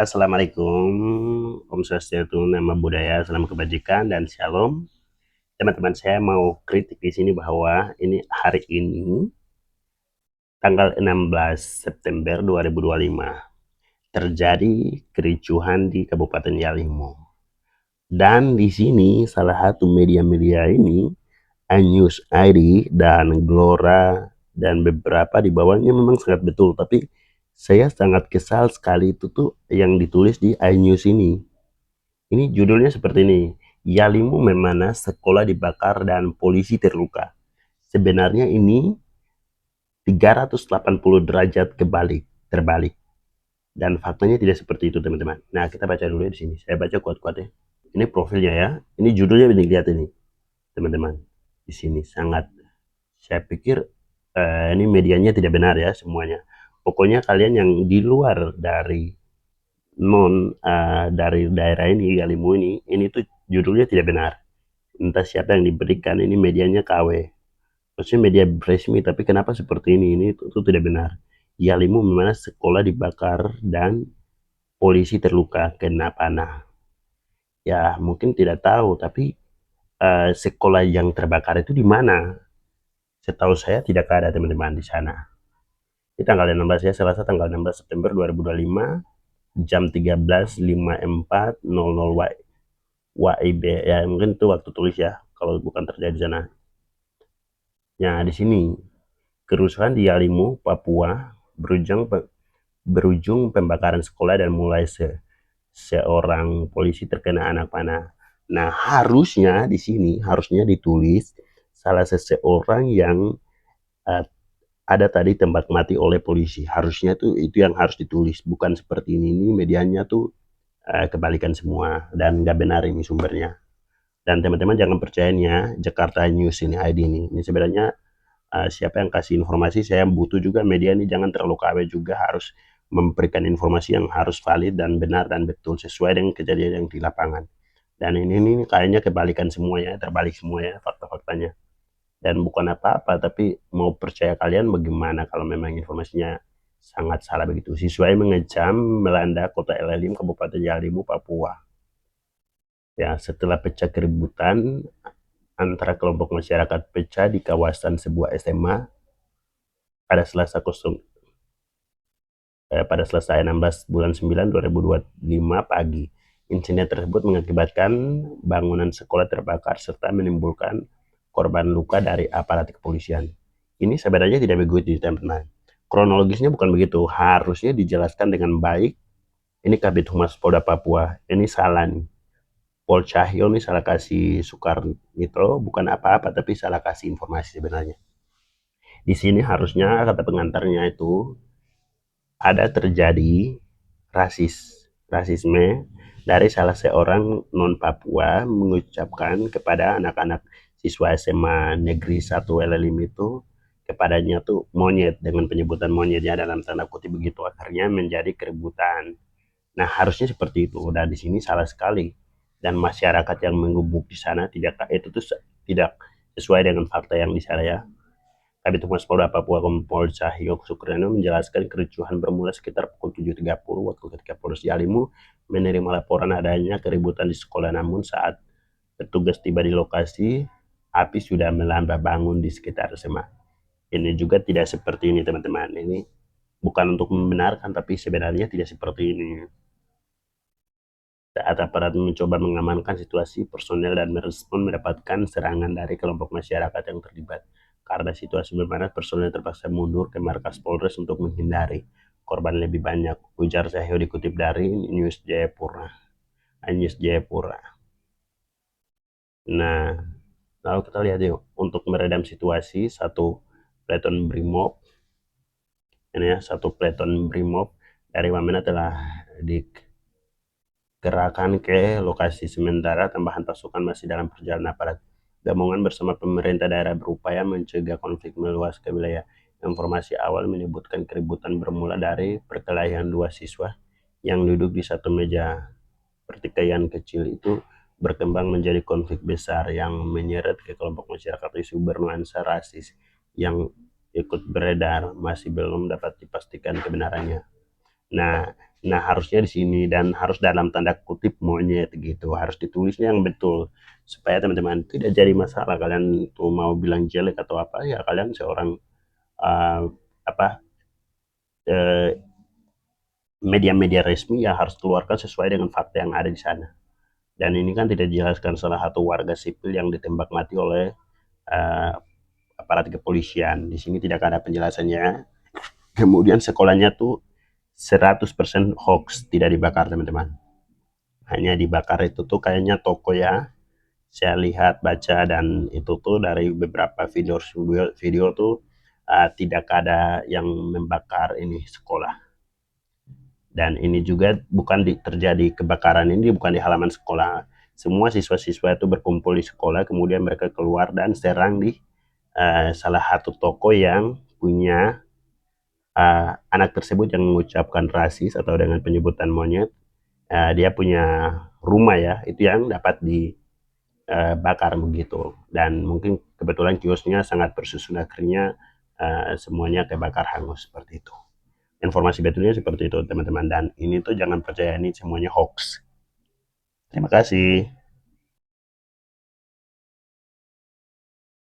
Assalamualaikum, Om Swastiastu, Nama Budaya, Salam Kebajikan, dan Shalom. Teman-teman, saya mau kritik di sini bahwa ini hari ini tanggal 16 September 2025 terjadi kericuhan di Kabupaten Yalimo. Dan di sini salah satu media-media ini, iNews ID dan Glora dan beberapa di bawahnya memang sangat betul, tapi saya sangat kesal sekali itu tuh yang ditulis di iNews ini. Ini judulnya seperti ini. Yalimu memana sekolah dibakar dan polisi terluka. Sebenarnya ini 380 derajat terbalik. Dan faktanya tidak seperti itu, teman-teman. Nah, kita baca dulu ya di sini. Saya baca kuat-kuatnya. Ini profilnya ya. Ini judulnya ini lihat ini, teman-teman. Di sini sangat, saya pikir ini medianya tidak benar ya semuanya. Pokoknya kalian yang di luar dari dari daerah ini, Yalimu ini tuh judulnya tidak benar. Entah siapa yang diberikan, ini medianya KW. Maksudnya media resmi, tapi kenapa seperti ini? Ini itu tidak benar. Yalimu memang sekolah dibakar dan polisi terluka kena panah. Ya mungkin tidak tahu, tapi sekolah yang terbakar itu di mana? Setahu saya tidak ada, teman-teman, di sana. Di tanggal 16 ya, Selasa tanggal 16 September 2025 jam 13.54.00 WIB ya, mungkin itu waktu tulis ya, kalau bukan terjadi di sana. Nah, di sini kerusuhan di Yalimu, Papua berujung pembakaran sekolah dan mulai seorang polisi terkena anak panah. Nah, harusnya di sini harusnya ditulis salah seseorang yang uh, ada tadi tembak mati oleh polisi. Harusnya tuh itu yang harus ditulis, bukan seperti ini. Ini medianya tuh kebalikan semua dan nggak benar ini sumbernya. Dan teman-teman jangan percayanya Jakarta News ini ID ini. Ini sebenarnya siapa yang kasih informasi, saya butuh juga media ini jangan terlalu KW juga, harus memberikan informasi yang harus valid dan benar dan betul sesuai dengan kejadian yang di lapangan. Dan ini kayaknya kebalikan semuanya, terbalik semuanya fakta-faktanya. Dan bukan apa-apa, tapi mau percaya kalian bagaimana kalau memang informasinya sangat salah begitu. Siswa mengecam melanda kota Elalim, Kabupaten Yalimu, Papua. Ya, setelah pecah keributan antara kelompok masyarakat pecah di kawasan sebuah SMA pada pada Selasa 16 bulan 9 2025 pagi. Insiden tersebut mengakibatkan bangunan sekolah terbakar serta menimbulkan korban luka dari aparat kepolisian. Ini sebenarnya tidak begitu, teman-teman. Kronologisnya bukan begitu. Harusnya dijelaskan dengan baik. Ini Kabid Humas Polda Papua. Ini salah nih. Pol Cahyo ini salah kasih Soekarnito, bukan apa-apa, tapi salah kasih informasi sebenarnya. Di sini harusnya kata pengantarnya itu ada terjadi rasisme dari salah seorang non Papua mengucapkan kepada anak-anak siswa SMA Negeri 1 LLIM itu, kepadanya tuh monyet, dengan penyebutan monyetnya dalam tanda kutip begitu, akhirnya menjadi keributan. Nah, harusnya seperti itu. Dan di sini salah sekali. Dan masyarakat yang menggubuk di sana tidak, itu tuh tidak sesuai dengan fakta yang di sana ya. Kabid Humas Polda Papua Kompol Cahyo Sukreno menjelaskan kericuhan bermula sekitar pukul 7.30 waktu ketika Polres Yalimu menerima laporan adanya keributan di sekolah, namun saat petugas tiba di lokasi, api sudah melambah bangun di sekitar SMA. Ini juga tidak seperti ini, teman-teman. Ini bukan untuk membenarkan, tapi sebenarnya tidak seperti ini. Saat aparat mencoba mengamankan situasi, personel dan merespon mendapatkan serangan dari kelompok masyarakat yang terlibat. Karena situasi memanas, personel terpaksa mundur ke markas Polres untuk menghindari korban lebih banyak, ujar Cahyo dikutip dari News Jayapura. News Jayapura. Nah, lalu kita lihat yuk, untuk meredam situasi, satu Pleton Brimob, ini ya, satu Pleton Brimob dari Wamena telah dikerahkan ke lokasi sementara. Tambahan pasukan masih dalam perjalanan. Aparat gabungan bersama pemerintah daerah berupaya mencegah konflik meluas ke wilayah. Informasi awal menyebutkan keributan bermula dari perkelahian dua siswa yang duduk di satu meja. Pertikaian kecil itu berkembang menjadi konflik besar yang menyeret ke kelompok masyarakat. Isu bernuansa rasis yang ikut beredar masih belum dapat dipastikan kebenarannya. Nah nah harusnya di sini dan harus dalam tanda kutip monyet gitu, harus ditulisnya yang betul supaya teman-teman tidak jadi masalah. Kalian tuh mau bilang jelek atau apa ya, kalian seorang uh, apa media-media resmi yang harus keluarkan sesuai dengan fakta yang ada di sana. Dan ini kan tidak dijelaskan salah satu warga sipil yang ditembak mati oleh uh, aparat kepolisian. Di sini tidak ada penjelasannya. Kemudian sekolahnya tuh 100% hoax, tidak dibakar teman-teman. Hanya dibakar itu tuh kayaknya toko ya. Saya lihat baca dan itu tuh dari beberapa video tuh tidak ada yang membakar ini sekolah. Dan ini juga bukan terjadi kebakaran ini bukan di halaman sekolah. Semua siswa-siswa itu berkumpul di sekolah, kemudian mereka keluar dan serang di salah satu toko yang punya anak tersebut yang mengucapkan rasis atau dengan penyebutan monyet. Dia punya rumah ya, itu yang dapat dibakar begitu. Dan mungkin kebetulan kiosnya sangat bersusun, akhirnya semuanya kebakar hangus seperti itu. Informasi betulnya seperti itu teman-teman, dan ini tuh jangan percaya ini semuanya hoax. Terima kasih.